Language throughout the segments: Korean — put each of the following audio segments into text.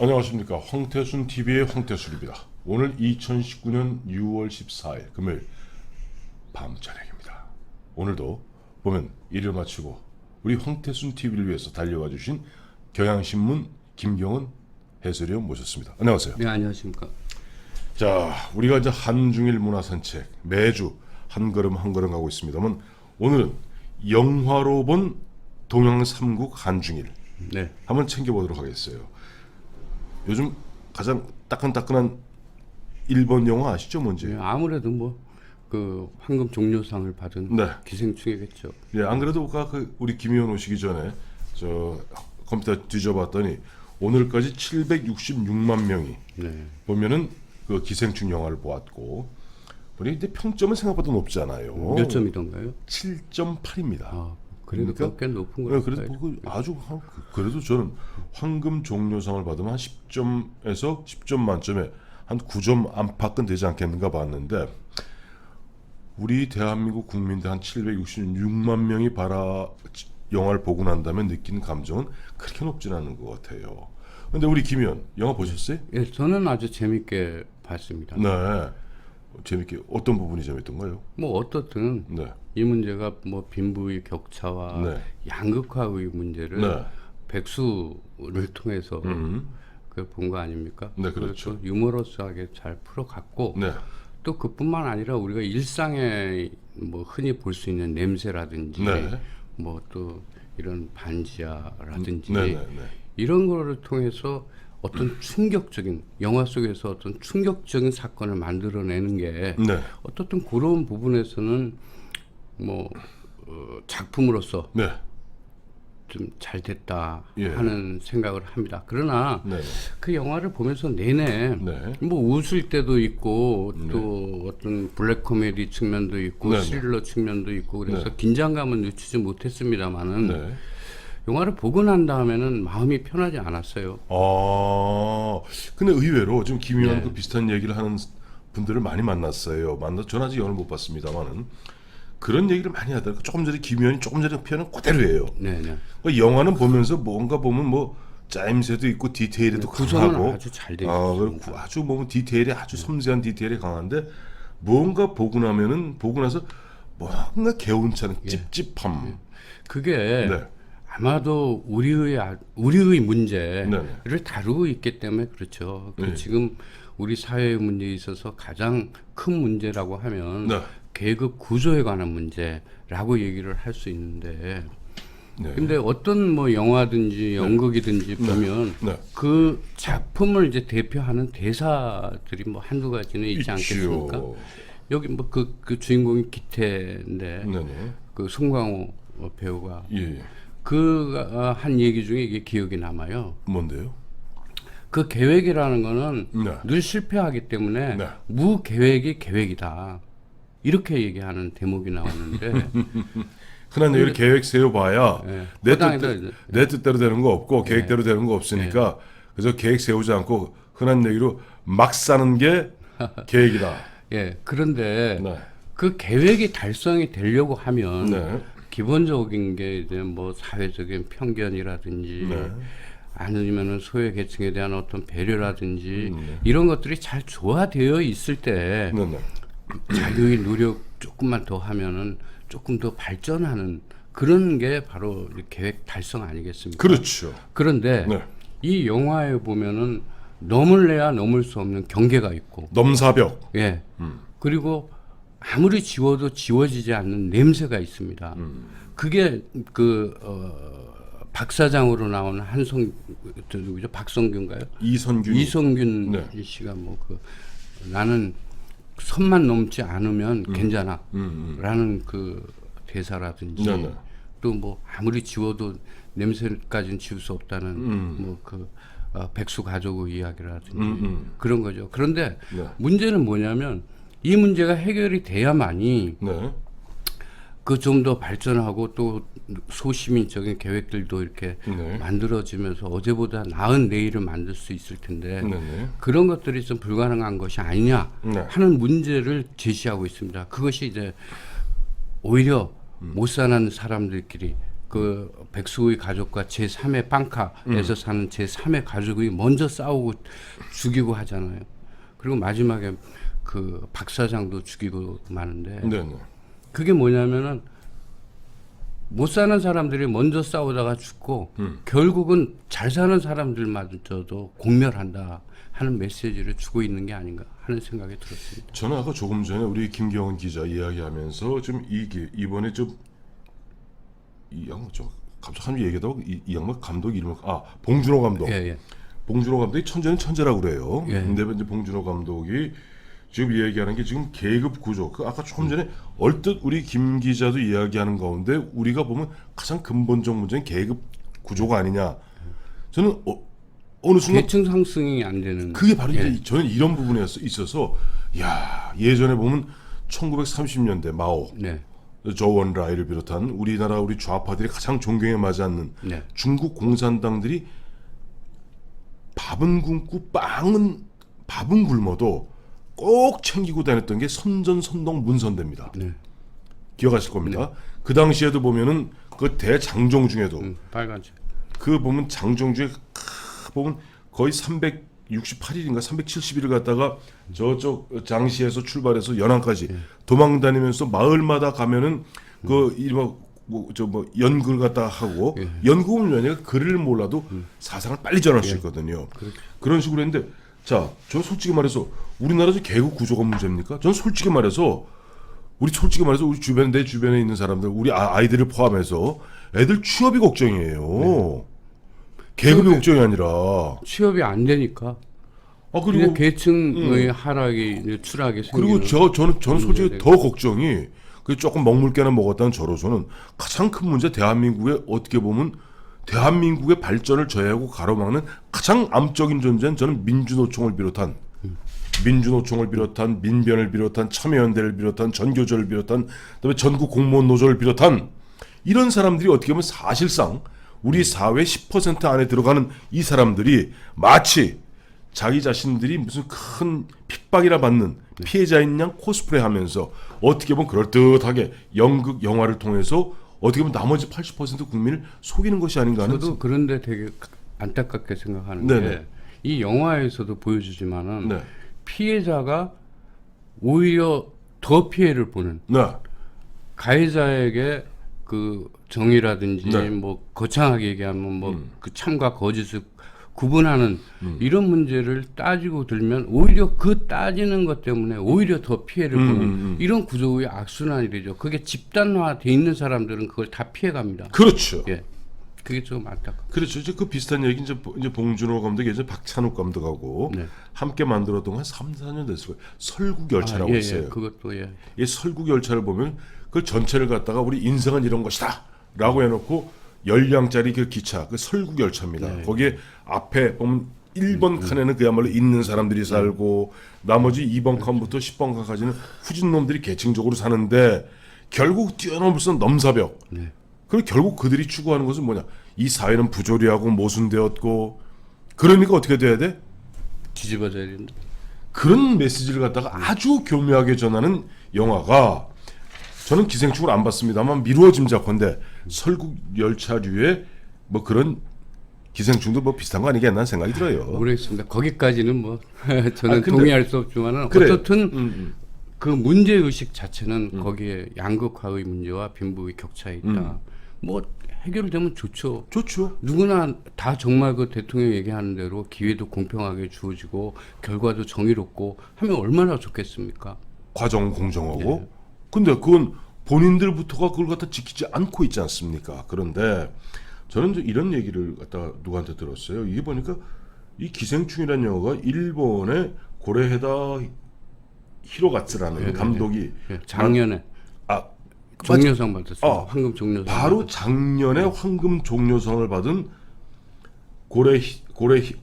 안녕하십니까. 황태순 TV의 황태순입니다. 오늘 2019년 6월 14일 금요일 밤 저녁입니다. 오늘도 보면 일을 마치고 우리 황태순 TV를 위해서 달려와 주신 경향신문 김경은 해설위원 모셨습니다. 안녕하세요. 네, 안녕하십니까. 자, 우리가 이제 한중일 문화산책 매주 한 걸음 한 걸음 가고 있습니다만 오늘은 영화로 본 동양 삼국 한중일 네, 한번 챙겨보도록 하겠어요. 요즘 가장 따끈따끈한 일본 영화 아시죠, 뭔지? 네, 아무래도 뭐 그 황금 종려상을 받은 네. 기생충이겠죠. 예, 안 그래도 우리 김 의원 오시기 전에 저 컴퓨터 뒤져봤더니 오늘까지 766만 명이 네, 보면은 그 기생충 영화를 보았고 우리 근데 평점은 생각보다 높지 않아요. 몇 점이던가요? 7.8입니다. 아, 그래도 그러니까? 꽤 높은 네, 거예요. 그래도 뭐 아주 그래도 저는 황금 종려상을 받으면 한 10점에서 10점 만점에 한 9점 안팎은 되지 않겠는가 봤는데 우리 대한민국 국민들 한 766만 명이 영화를 보고 난 다음에 느낀 감정은 그렇게 높진 않은 것 같아요. 근데 우리 김 의원 영화 보셨어요? 예, 저는 아주 재밌게 봤습니다. 네. 재밌게 어떤 부분이 재밌던가요? 뭐 어떻든 네. 이 문제가 뭐 빈부의 격차와 네. 양극화의 문제를 네. 백수를 통해서 그 본 거 아닙니까? 네, 그렇죠. 그래서 유머러스하게 잘 풀어갔고 네. 또 그뿐만 아니라 우리가 일상에 뭐 흔히 볼 수 있는 냄새라든지 네. 뭐 또 이런 반지하라든지 네, 네, 네. 이런 거를 통해서 어떤 충격적인 영화 속에서 어떤 충격적인 사건을 만들어내는 게 네. 어떻든 그런 부분에서는 뭐 작품으로서 네. 좀 잘 됐다 예. 하는 생각을 합니다. 그러나 네. 그 영화를 보면서 내내 네. 뭐 웃을 때도 있고 또 어떤 블랙 코미디 측면도 있고 네, 네. 스릴러 측면도 있고 그래서 네. 긴장감은 늦추지 못했습니다만은 네. 영화를 보고 난 다음에는 마음이 편하지 않았어요. 아, 근데 의외로 지금 김 의원과 네. 비슷한 얘기를 하는 분들을 많이 만났어요. 저는 아직 영화를 못 봤습니다만은 그런 얘기를 많이 하더라고요. 조금 전에 김 의원이 조금 전에 표현은 그대로예요. 네네. 그러니까 영화는 보면서 뭔가 보면 뭐 짜임새도 있고 디테일에도 구성은 강하고 아주 잘 되어 아, 있습니다. 그리고 아주 보면 디테일이 아주 섬세한 디테일이 강한데 뭔가 보고 나서 뭔가 개운치 않은 찝찝함. 그게 네. 아마도 우리의 문제를 네네. 다루고 있기 때문에 그렇죠. 네. 지금 우리 사회의 문제에 있어서 가장 큰 문제라고 하면 네. 계급 구조에 관한 문제라고 얘기를 할 수 있는데 네. 근데 어떤 뭐 영화든지 연극이든지 보면 네. 그 작품을 이제 대표하는 대사들이 뭐 한두 가지는 있지 않겠습니까? 있지요. 여기 뭐 그 주인공이 기태인데 네네. 그 송강호 배우가 예. 그 한 얘기 중에 이게 기억이 남아요. 뭔데요? 그 계획이라는 거는 네. 늘 실패하기 때문에 네. 무계획이 계획이다. 이렇게 얘기하는 대목이 나오는데 흔한 얘기를 계획 세워봐야 네. 내 뜻대로 되는 거 없고 계획대로 되는 거 없으니까 그래서 계획 세우지 않고 흔한 얘기로 막 사는 게 계획이다. 예, 그런데 네. 그 계획이 달성이 되려고 하면 네. 기본적인 게 이제 뭐 사회적인 편견이라든지 네. 아니면은 소외 계층에 대한 어떤 배려라든지 이런 것들이 잘 조화되어 있을 때 네. 네. 자기의 노력 조금만 더 하면은 조금 더 발전하는 그런 게 바로 이 계획 달성 아니겠습니까? 그렇죠. 그런데 네. 이 영화에 보면은 넘을래야 넘을 수 없는 경계가 있고, 넘사벽. 예. 그리고 아무리 지워도 지워지지 않는 냄새가 있습니다. 그게 박 사장으로 나오는 누구죠? 박성균가요? 이성균 네. 씨가 뭐 나는 선만 넘지 않으면 괜찮아. 라는 그 대사라든지 네, 네. 또 뭐 아무리 지워도 냄새까지는 지울 수 없다는 뭐 백수 가족의 이야기라든지 그런 거죠. 그런데 네. 문제는 뭐냐면 이 문제가 해결이 돼야만이 네. 그 좀 더 발전하고 또 소시민적인 계획들도 이렇게 네. 만들어지면서 어제보다 나은 내일을 만들 수 있을 텐데 네. 그런 것들이 좀 불가능한 것이 아니냐 네. 하는 문제를 제시하고 있습니다. 그것이 이제 오히려 못 사는 사람들끼리 그 백수의 가족과 제3의 빵카에서 사는 제3의 가족이 먼저 싸우고 죽이고 하잖아요. 그리고 마지막에 그 박 사장도 죽이고 마는데 네네. 그게 뭐냐면은 못 사는 사람들이 먼저 싸우다가 죽고 결국은 잘 사는 사람들마저도 공멸한다 하는 메시지를 주고 있는 게 아닌가 하는 생각이 들었습니다. 저는 아까 조금 전에 우리 김경원 기자 이야기하면서 좀 이번에 좀 이 양반 좀 갑자기 한 얘기하다가 이 양반 감독 이름을 봉준호 감독. 예, 예. 봉준호 감독이 천재는 천재라고 그래요. 예. 근데 이제 봉준호 감독이 지금 이야기하는 게 지금 계급 구조. 그 아까 조금 전에 얼뜻 우리 김 기자도 이야기하는 가운데 우리가 보면 가장 근본적 문제는 계급 구조가 아니냐. 저는 어느 순간 계층 상승이 안 되는 그게 바로 예. 이제 저는 이런 부분에 있어서 야 예전에 보면 1930년대 마오, 네. 조원라이를 비롯한 우리나라 우리 좌파들이 가장 존경에 맞지 않는 네. 중국 공산당들이 밥은 굶고 밥은 굶어도 꼭 챙기고 다녔던 게 선전선동 문선대입니다. 네. 기억하실 겁니다. 그 당시에도 보면은 그 대장정 중에도 빨간색. 그 보면 장정 중에 보면 거의 368일인가 370일을 갖다가 저쪽 장시에서 출발해서 연안까지 도망다니면서 마을마다 가면은 그 이른바 뭐 연극을 갖다 하고 연극을 왜냐 글을 몰라도 사상을 빨리 전할 수 있거든요. 그런 식으로 했는데 자, 저 솔직히 말해서 우리나라 계급 구조가 문제입니까? 전 솔직히 말해서 우리 주변 내 주변에 있는 사람들 우리 아이들을 포함해서 애들 취업이 걱정이에요. 계급이 걱정이 아니라. 취업이 안 되니까. 그리고 그리고 계층의 하락이 이제 추락이 생기는. 그리고 저는 솔직히 더 걱정이 그 조금 먹물개나 먹었다는 저로서는 가장 큰 문제 대한민국의 어떻게 보면 대한민국의 발전을 저해하고 가로막는 가장 암적인 존재는 저는 민주노총을 비롯한 민변을 비롯한 참여연대를 비롯한 전교조를 비롯한 그다음에 전국 공무원 노조를 비롯한 이런 사람들이 어떻게 보면 사실상 우리 사회 10% 안에 들어가는 이 사람들이 마치 자기 자신들이 무슨 큰 핍박이라 받는 피해자인 양 코스프레하면서 어떻게 보면 그럴듯하게 연극 영화를 통해서 어떻게 보면 나머지 80% 국민을 속이는 것이 아닌가 하는. 저도 그런데 되게 안타깝게 생각하는 네네. 게 이 영화에서도 보여주지만은 네. 피해자가 오히려 더 피해를 보는 네. 가해자에게 그 정의라든지 네. 뭐 거창하게 얘기하면 뭐 그 참과 거짓을 구분하는 이런 문제를 따지고 들면 오히려 그 따지는 것 때문에 오히려 더 피해를 보는 이런 구조의 악순환이 되죠. 그게 집단화돼 있는 사람들은 그걸 다 피해갑니다. 그렇죠. 예, 그게 좀 안타깝고. 그렇죠. 이제 그 비슷한 얘기 이제 봉준호 감독이 예전 박찬욱 감독하고 네. 함께 만들었던 한 3, 4년 됐을 거예요. 설국열차라고 예, 있어요. 예, 그것도 예. 이 설국열차를 보면 그걸 전체를 갖다가 우리 인생은 이런 것이다라고 해놓고 10량짜리 그 기차, 그 설국열차입니다. 네. 거기에 앞에 보면 1번 칸에는 그야말로 있는 사람들이 살고 나머지 2번 칸부터 10번 칸까지는 후진 놈들이 계층적으로 사는데 결국 뛰어넘을 수 없는 넘사벽. 네. 그리고 결국 그들이 추구하는 것은 뭐냐? 이 사회는 부조리하고 모순되었고 그러니까 어떻게 돼야 돼? 뒤집어져야 된다. 그런 메시지를 갖다가 아주 교묘하게 전하는 영화가 저는 기생충을 안 봤습니다만 미루어 짐작컨대 설국열차류의 뭐 그런 기생충도 뭐 비슷한 거 아니겠나 생각이 들어요. 모르겠습니다. 거기까지는 뭐 저는 근데- 동의할 수 없지만은 그래. 어떻든 그 문제 의식 자체는 거기에 양극화의 문제와 빈부의 격차에 있다. 뭐 해결되면 좋죠. 좋죠. 누구나 다 정말 그 대통령 얘기하는 대로 기회도 공평하게 주어지고 결과도 정의롭고 하면 얼마나 좋겠습니까? 과정은 공정하고. 예. 근데 그건 본인들부터가 그걸 갖다 지키지 않고 있지 않습니까? 그런데 저는 이제 이런 얘기를 갖다 누구한테 들었어요. 이게 보니까 이 기생충이라는 영화가 일본의 고레헤다 히로가츠라는 예, 감독이 예, 작년에 아 종려상 받았어요. 아, 황금 종려상. 바로 작년에 황금 종려상을 받은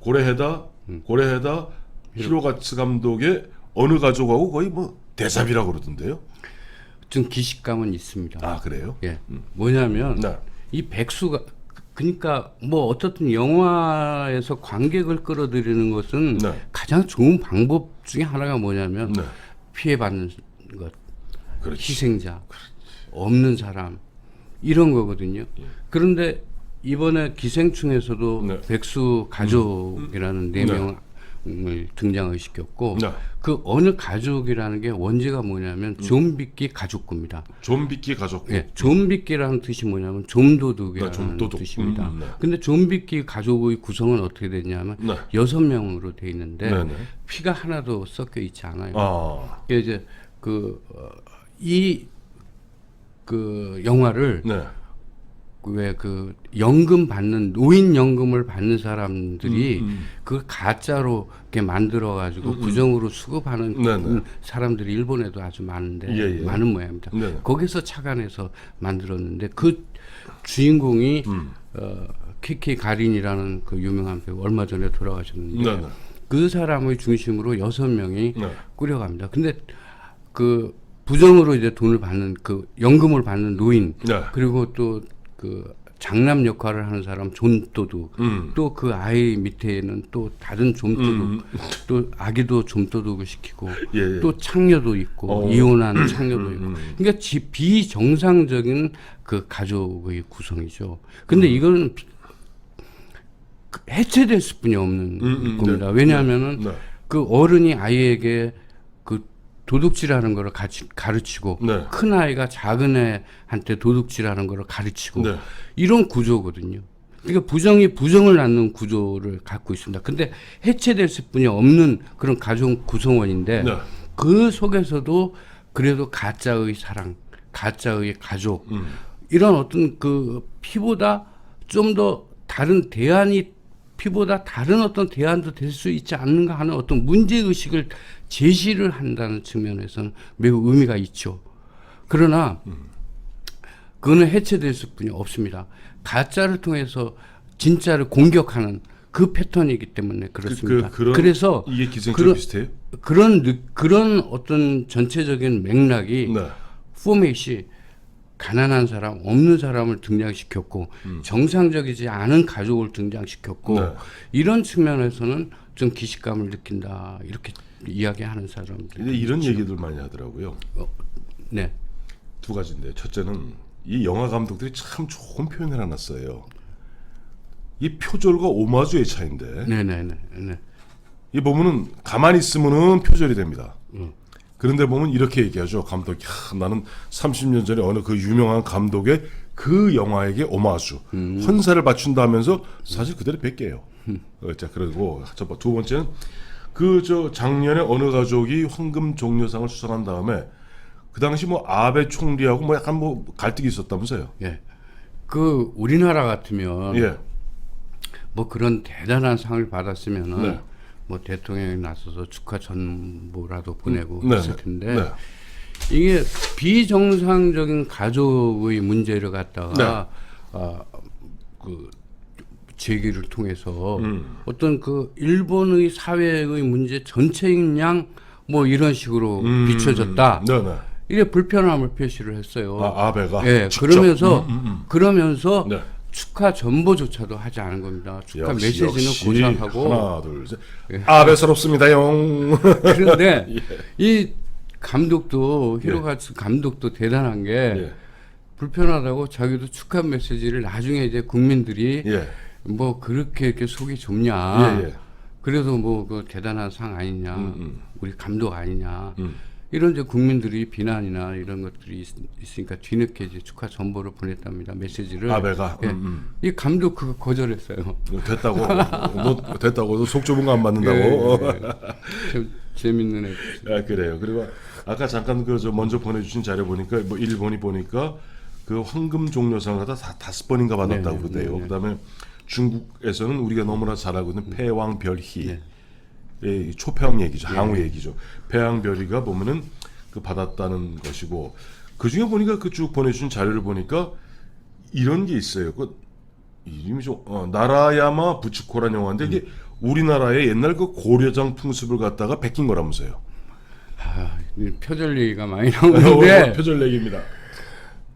고레헤다 히로가츠 감독의 어느 가족하고 거의 뭐 대삽이라고 그러던데요. 좀 기식감은 있습니다. 아 그래요? 예. 뭐냐면 네. 이 백수가 그러니까 뭐 어떻든 영화에서 관객을 끌어들이는 것은 네. 가장 좋은 방법 중에 하나가 뭐냐면 네. 피해받는 것, 그렇지. 희생자, 없는 사람 이런 거거든요. 그런데 이번에 기생충에서도 네. 백수 가족이라는 네 네. 명을 등장을 시켰고 네. 그 어느 가족이라는 게 원제가 뭐냐면 좀비끼 가족구입니다. 좀비끼 가족. 예, 좀비끼라는 뜻이 뭐냐면 좀도둑이라는 네, 좀도둑. 뜻입니다. 네. 근데 좀비끼 가족의 구성은 어떻게 되냐면 네. 6명으로 돼 있는데 네, 네. 피가 하나도 섞여 있지 않아요. 아, 이게 이제 그 영화를 네. 왜 그 연금 받는 노인 연금을 받는 사람들이 그 가짜로 이렇게 만들어 가지고 부정으로 수급하는 네네. 사람들이 일본에도 아주 많은데 예, 예. 많은 모양입니다. 네네. 거기서 착안해서 만들었는데 그 주인공이 키키 가린이라는 그 유명한 배우 얼마 전에 돌아가셨는데 네네. 그 사람의 중심으로 6명이 네. 꾸려갑니다. 근데 그 부정으로 이제 돈을 받는 그 연금을 받는 노인 네. 그리고 또 그 장남 역할을 하는 사람 좀도둑 또 그 아이 밑에는 또 다른 좀도둑 또 아기도 좀도둑을 시키고 예, 예. 또 창녀도 있고 이혼한 창녀도 있고 그러니까 비정상적인 그 가족의 구성이죠. 근데 이거는 해체됐을 뿐이 없는 겁니다. 네. 왜냐하면은 네. 그 어른이 아이에게 그 도둑질하는 거를 가르치고 네. 큰 아이가 작은 애한테 도둑질하는 거를 가르치고 네. 이런 구조거든요. 그러니까 부정이 부정을 낳는 구조를 갖고 있습니다. 근데 해체됐을 뿐이 없는 그런 가족 구성원인데 네. 그 속에서도 그래도 가짜의 사랑, 가짜의 가족 이런 어떤 그 피보다 좀 더 다른 대안이 피보다 다른 어떤 대안도 될 수 있지 않는가 하는 어떤 문제의식을 제시를 한다는 측면에서는 매우 의미가 있죠. 그러나 그거는 해체됐을 뿐이 없습니다. 가짜를 통해서 진짜를 공격하는 그 패턴이기 때문에 그렇습니다. 그래서 이게 기생충 비슷해요? 그런 어떤 전체적인 맥락이 네. 포맷이 가난한 사람, 없는 사람을 등장시켰고 정상적이지 않은 가족을 등장시켰고 네. 이런 측면에서는 좀 기시감을 느낀다 이렇게 이야기하는 사람들. 근데 이런 얘기들 많이 하더라고요. 네. 두 가지인데 첫째는 이 영화 감독들이 참 좋은 표현을 하나 써요. 이 표절과 오마주의 차이인데 네네네. 이 보면은 가만히 있으면은 표절이 됩니다. 그런데 보면 이렇게 얘기하죠. 감독이 나는 30년 전에 어느 그 유명한 감독의 그 영화에게 오마주 헌사를 바춘다면서 사실 그대로 뵐게요. 자 그리고 두 번째는 그 작년에 어느 가족이 황금 종려상을 수상한 다음에 그 당시 뭐 아베 총리하고 뭐 약간 뭐 갈등이 있었다면서요. 예. 그 우리나라 같으면 예. 뭐 그런 대단한 상을 받았으면은 네. 뭐 대통령이 나서서 축하 전보라도 보내고 네, 했을 텐데 네. 이게 비정상적인 가족의 문제를 갖다가 그 제기를 통해서 어떤 그 일본의 사회의 문제 전체인 양 뭐 이런 식으로 비춰졌다. 네네. 이게 불편함을 표시를 했어요. 아베가. 예, 직접. 그러면서 네. 축하 전보조차도 하지 않은 겁니다. 축하 역시, 메시지는 고사하고. 하나 둘 셋. 아베스럽습니다용. 그런데 예. 이 감독도 히로가츠 감독도 대단한 게 예. 불편하다고 자기도 축하 메시지를 나중에 이제 국민들이 예. 뭐 그렇게 이렇게 속이 좁냐. 예, 예. 그래도 뭐 그 대단한 상 아니냐. 우리 감독 아니냐. 이런 이제 국민들이 비난이나 이런 것들이 있으니까 뒤늦게 이제 축하 전보를 보냈답니다. 메시지를. 아베가. 예. 이 감독 그거 거절했어요. 됐다고. 너 됐다고. 너 속 좁은 거 안 맞는다고. 참 재밌는 애. 아, 그래요. 그리고 아까 잠깐 먼저 보내주신 자료 보니까 뭐 일본이 보니까 그 황금 종려상을 다 5번인가 받았다고 그러대요. 그다음에 중국에서는 우리가 너무나 잘 알고 있는 패왕별희. 예, 초패왕 얘기죠. 항우 얘기죠. 패왕별희가 보면은 그 받았다는 것이고 그 중에 보니까 그 쭉 보내주신 자료를 보니까 이런 게 있어요. 그 이름이 좀 나라야마 부츠코라는 영화인데 이게 우리나라의 옛날 그 고려장 풍습을 갖다가 베낀 거라면서요. 아, 표절 얘기가 많이 나오는데. 표절 얘기입니다.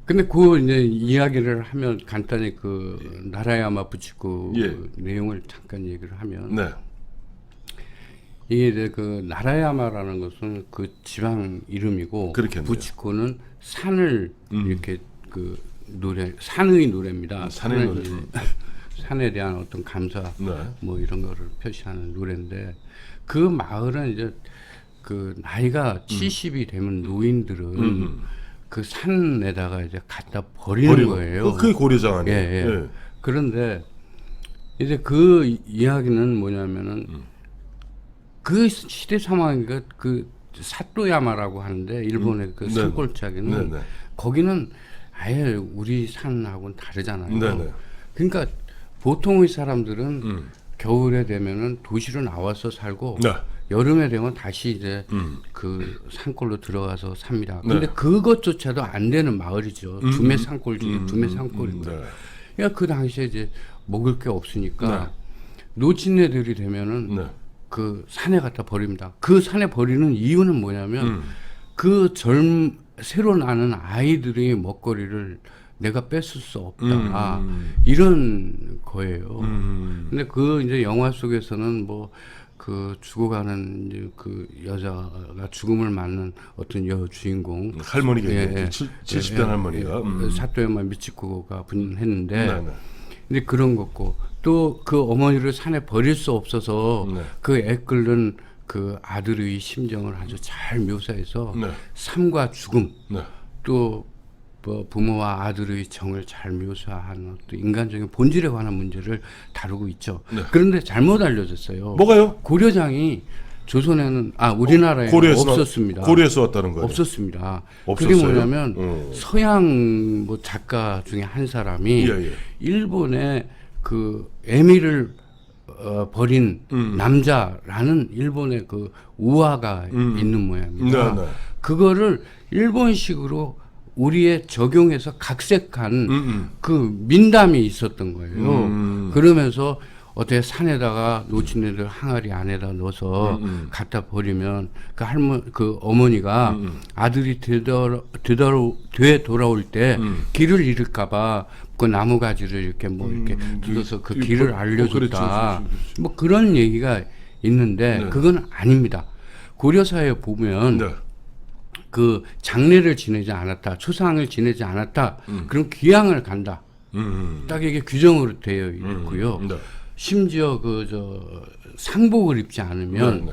근데 그 이제 이야기를 하면 간단히 그 나라야마 부츠코 내용을 잠깐 얘기를 하면. 네. 이게 이제 그 나라야마라는 것은 그 지방 이름이고 그렇겠네요. 부치코는 산을 이렇게 그 노래, 산의 노래입니다. 산의 노래. 산에 대한 어떤 감사 네. 뭐 이런 거를 표시하는 노래인데 그 마을은 이제 그 나이가 70이 되면 노인들은 그 산에다가 이제 갖다 버리는 거예요. 그게 고려장 아니에요? 예, 예. 그런데 이제 그 이야기는 뭐냐면은 그 시대 상황이가 그 사토야마라고 하는데 일본의 그 산골짜기는 네네. 거기는 아예 우리 산하고는 다르잖아요. 네네. 그러니까 보통의 사람들은 겨울에 되면은 도시로 나와서 살고 네. 여름에 되면 다시 이제 그 산골로 들어가서 삽니다. 네. 근데 그것조차도 안 되는 마을이죠. 두메 산골 중에 두메 산골이고. 네. 그러니까 그 당시에 이제 먹을 게 없으니까 네. 노친네들이 되면은 네. 그 산에 갖다 버립니다. 그 산에 버리는 이유는 뭐냐면 그 새로 나는 아이들의 먹거리를 내가 뺏을 수 없다. 이런 거예요. 근데 그 이제 영화 속에서는 뭐 그 죽어가는 이제 그 여자가 죽음을 맞는 어떤 주인공 할머니가 70대 할머니가 사토야마 미치코가 분했는데 네, 네. 근데 그런 거고 또 그 어머니를 산에 버릴 수 없어서 네. 그 애 끓는 그 아들의 심정을 아주 잘 묘사해서 네. 삶과 죽음 네. 또 뭐 부모와 아들의 정을 잘 묘사한 어떤 인간적인 본질에 관한 문제를 다루고 있죠. 네. 그런데 잘못 알려졌어요. 뭐가요? 고려장이 조선에는 우리나라에 없었습니다. 고려에서 왔다는 거예요. 없었습니다. 없었어요? 그게 뭐냐면 서양 뭐 작가 중에 한 사람이 예, 예. 일본의 그 에미를 버린 남자라는 일본의 그 우화가 있는 모양입니다. 네, 네. 그거를 일본식으로 우리에 적용해서 각색한 그 민담이 있었던 거예요. 그러면서 어떻게 산에다가 노친네들 항아리 안에다 넣어서 갖다 버리면 그 어머니가 아들이 되돌아올 때 길을 잃을까봐 그 나무가지를 이렇게 뭐 이렇게 뜯어서 그 길을 알려줬다. 그렇죠. 뭐 그런 얘기가 있는데 네. 그건 아닙니다. 고려사에 보면 네. 그 장례를 지내지 않았다, 추상을 지내지 않았다, 그럼 귀향을 간다. 딱 이게 규정으로 되어 있고요. 네. 심지어 상복을 입지 않으면 네.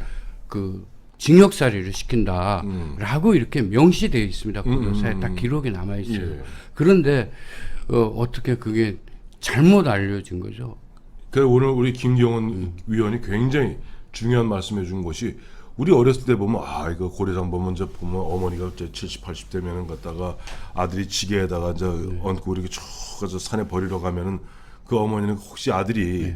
그 징역살이를 시킨다라고 이렇게 명시되어 있습니다. 고려사에 딱 기록이 남아 있어요. 예. 그런데 어떻게 그게 잘못 알려진 거죠? 그 오늘 우리 김경원 위원이 굉장히 중요한 말씀해 준 것이 우리 어렸을 때 보면 이거 고려장 보면 이제 보면 어머니가 이제 70, 80대면은 갔다가 아들이 지게에다가 이제 얹고 이렇게 쭉 가서 산에 버리러 가면은 그 어머니는 혹시 아들이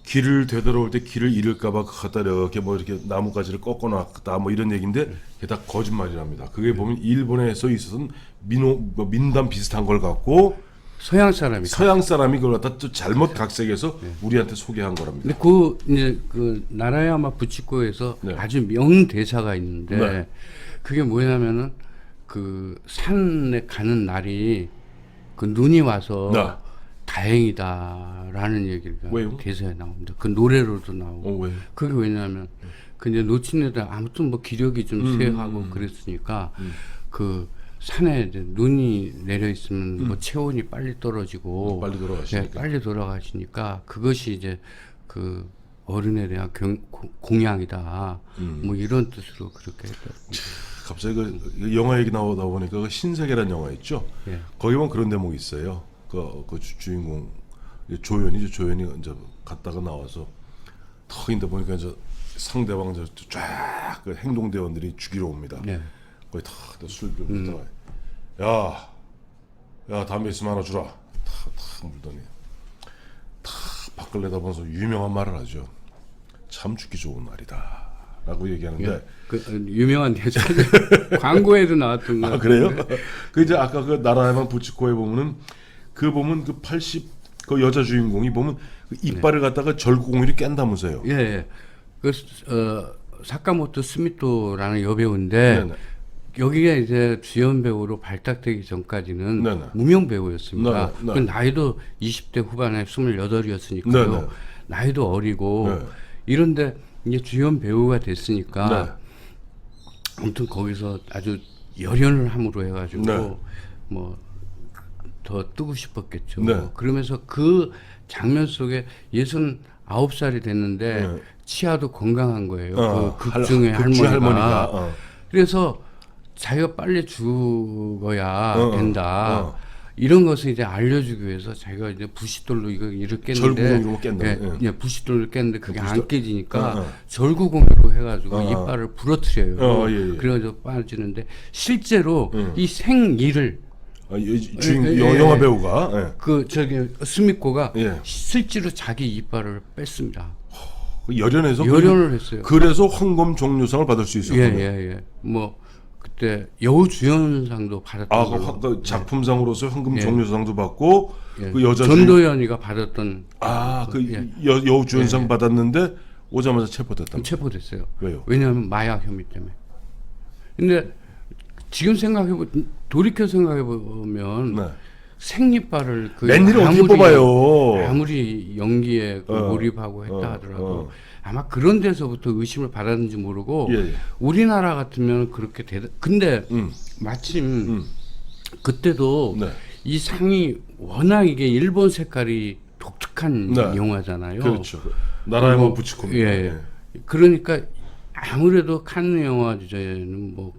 길을 되돌아올 때 길을 잃을까봐 갖다 이렇게 뭐 이렇게 나무가지를 꺾어놨다 뭐 이런 얘기인데 그게 다 거짓말이랍니다. 그게 보면 일본에서 있어서는 민담 비슷한 걸 갖고 서양 사람이. 서양 사람이 그걸 갖다 또 잘못 각색해서 우리한테 소개한 거랍니다. 근데 이제 그 나라야마 부치코에서 네. 아주 명대사가 있는데 네. 그게 뭐냐면은 그 산에 가는 날이 그 눈이 와서 네. 다행이다라는 얘기가 왜요? 대사에 나옵니다. 그 노래로도 나오고. 왜? 그게 왜냐하면 그 이제 노친애들 아무튼 뭐 기력이 좀 쇠하고 그랬으니까 그 산에 이제 눈이 내려 있으면 뭐 체온이 빨리 떨어지고 빨리 돌아가시니까. 빨리 돌아가시니까 그것이 이제 그 어른에 대한 공양이다. 뭐 이런 뜻으로 그렇게 했더라고요. 갑자기 그 영화 얘기 나오다 보니까 그 신세계란 영화 있죠. 예. 거기 보면 그런 대목이 있어요. 그 주인공 조연이 이제 갔다가 나와서 턱인데 보니까 이제 상대방 쫙그 행동대원들이 죽이러 옵니다. 네. 거기 탁술 들고 야 담배 있으면 하나 주라. 탁 물더니 탁 밖을 내다보면서 유명한 말을 하죠. 참 죽기 좋은 날이다. 라고 얘기하는데 그 유명한 대사 광고에도 나왔던 거. 그래요? 그 이제 아까 그 나라야마 부치코에 보면은 그 80 그 여자 주인공이 보면 그 이빨을 갖다가 절구공이를 깬다면서요. 예. 그 사카모토 스미토라는 여배우인데 네네. 여기가 이제 주연 배우로 발탁되기 전까지는 네네. 무명 배우였습니다. 네네. 그 나이도 20대 후반에 28이었으니까요. 네네. 나이도 어리고 네. 이런데 이제 주연 배우가 됐으니까 네. 아무튼 거기서 아주 열연을 함으로 해가지고 네. 뭐 더 뜨고 싶었겠죠. 네. 그러면서 그 장면 속에 69살이 됐는데 네. 치아도 건강한 거예요. 그 할- 극중의 극중의 할머니가. 어. 그래서 자기가 빨리 죽어야 된다. 어. 이런 것을 이제 알려주기 위해서 자기가 이제 부싯돌로 이걸 깼는데, 절구공 이런 거 깬다. 예, 예. 예, 부싯돌을 깼는데 그게 부싯돌. 안 깨지니까 어, 어. 절구공으로 해가지고 어, 어. 이빨을 부러뜨려요. 예, 예. 그래가지고 빠지는데 실제로 음. 이 생일을 주인 예, 예, 영화 예. 배우가 그 저기 스미코가 예. 실제로 자기 이빨을 뺐습니다. 열연해서 열연을 했어요. 그래서 황금 종려상을 받을 수 있었군요. 예예예. 뭐 그때 여우주연상도 받았던 걸로. 그 작품상으로서 황금 예. 종려상도 받고 예. 그 여자 전도연이가 받았던 그 예. 여우주연상 예. 받았는데 오자마자 체포됐다. 체포됐어요. 왜요? 왜냐하면 마약 혐의 때문에. 근데 지금 돌이켜 생각해 보면 네. 생리빨을 그 맨일을 어떻게 뽑아요? 아무리 연기에 그 어. 몰입하고 했다 어. 하더라도 어. 아마 그런 데서부터 의심을 받았는지 모르고 예, 예. 우리나라 같으면 그렇게 근데 음. 마침 그때도 네. 이 상이 워낙 이게 일본 색깔이 독특한 네. 영화잖아요. 그렇죠. 나라에만 그리고, 붙이고. 예, 예. 그러니까 아무래도 칸느 영화 주제는 뭐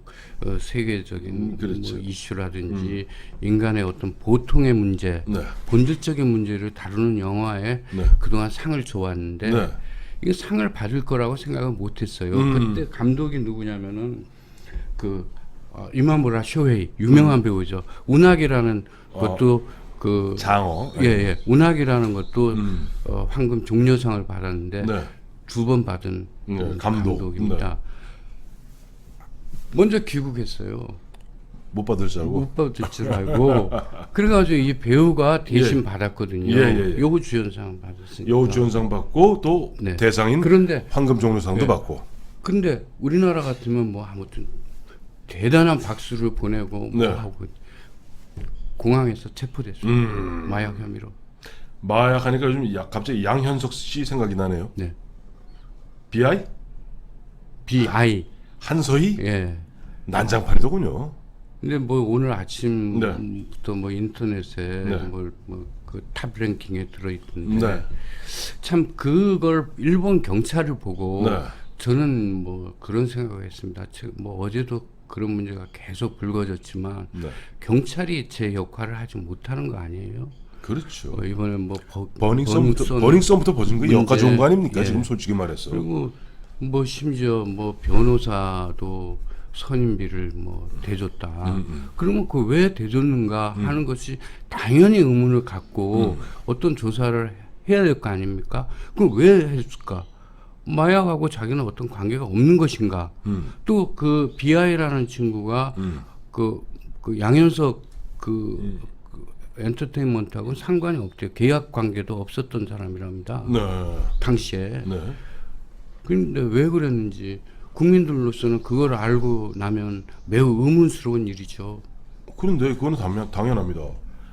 세계적인 그렇죠. 뭐 이슈라든지 인간의 어떤 보통의 문제, 네. 본질적인 문제를 다루는 영화에 네. 그동안 상을 줘왔는데 네. 이게 상을 받을 거라고 생각을 못했어요. 그때 감독이 누구냐면은 그 이마무라 쇼헤이 유명한 배우죠. 운학이라는 것도 그 장어. 예. 운학이라는 것도 황금 종려상을 받았는데 네. 2번 받은 네, 감독. 감독입니다. 먼저 귀국했어요. 못 받을 줄 알고. 못 받을 줄 알고 그래가지고 이 배우가 대신 받았거든요. 예. 여우주연상 받았으니까. 여우주연상 받고 또 네. 대상인 그런데 황금 종려상도 네. 받고. 근데 우리나라 같으면 뭐 아무튼 대단한 박수를 보내고 뭐 네. 하고 공항에서 체포됐어요. 마약 혐의로. 마약 하니까 요즘 갑자기 양현석 씨 생각이 나네요. 네. BI? BI. 한서희? 예. 난장판이더군요. 근데 뭐 오늘 아침부터 네. 뭐 인터넷에 네. 뭐그 탑 랭킹에 들어있던데 네. 참 그걸 일본 경찰을 보고 네. 저는 뭐 그런 생각을 했습니다. 뭐 어제도 그런 문제가 계속 불거졌지만 네. 경찰이 제 역할을 하지 못하는 거 아니에요? 그렇죠. 이번에 뭐 버닝썬부터 버진 거 문제. 여기까지 온 거 아닙니까? 예. 지금 솔직히 말해서. 그리고 뭐 심지어 뭐 변호사도 선임비를 뭐 대줬다. 그러면 그 왜 대줬는가 하는 것이 당연히 의문을 갖고 어떤 조사를 해야 될 거 아닙니까? 그럼 왜 했을까? 마약하고 자기는 어떤 관계가 없는 것인가? 또 그 BI라는 친구가 그 양현석 그 엔터테인먼트하고는 상관이 없대요. 계약 관계도 없었던 사람이랍니다. 네. 당시에. 네. 그런데 왜 그랬는지 국민들로서는 그걸 알고 나면 매우 의문스러운 일이죠. 그런데 그거는 당연합니다.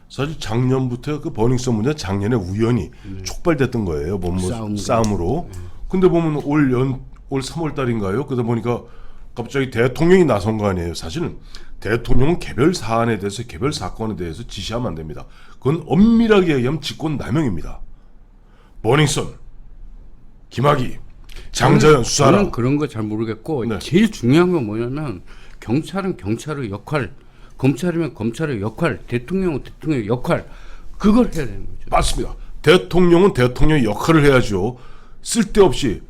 사실 작년부터 그 버닝썬 문제 작년에 우연히 촉발됐던 거예요. 뭐 싸움으로. 근데 보면 올 3월 달인가요? 그러다 보니까 갑자기 대통령이 나선 거 아니에요. 사실은 대통령은 개별 사안에 대해서 개별 사건에 대해서 지시하면 안 됩니다. 그건 엄밀하게 얘기하면 직권 남용입니다. 버닝썬, 김학의, 장자연 수사라. 저는 그런 거 잘 모르겠고 네. 제일 중요한 건 뭐냐면 경찰은 경찰의 역할, 검찰이면 검찰의 역할, 대통령은 대통령의 역할 그걸 해야 되는 거죠. 맞습니다. 대통령은 대통령의 역할을 해야죠. 쓸데없이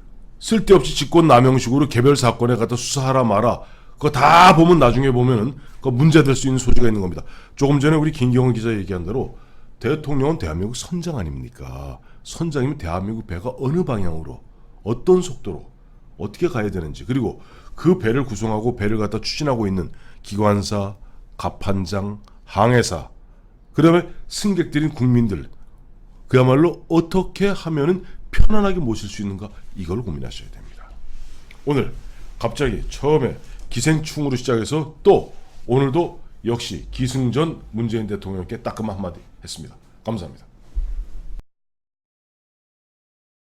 직권 남용식으로 개별 사건에 갖다 수사하라 마라. 그거 다 보면 나중에 보면은 그 문제될 수 있는 소지가 있는 겁니다. 조금 전에 우리 김경원 기자 얘기한 대로 대통령은 대한민국 선장 아닙니까? 선장이면 대한민국 배가 어느 방향으로 어떤 속도로 어떻게 가야 되는지 그리고 그 배를 구성하고 배를 갖다 추진하고 있는 기관사, 갑판장, 항해사 그다음에 승객들인 국민들 그야말로 어떻게 하면은 편안하게 모실 수 있는가 이걸 고민하셔야 됩니다. 오늘 갑자기 처음에 기생충으로 시작해서 또 오늘도 역시 기승전 문재인 대통령께 따끔한 한마디 했습니다. 감사합니다.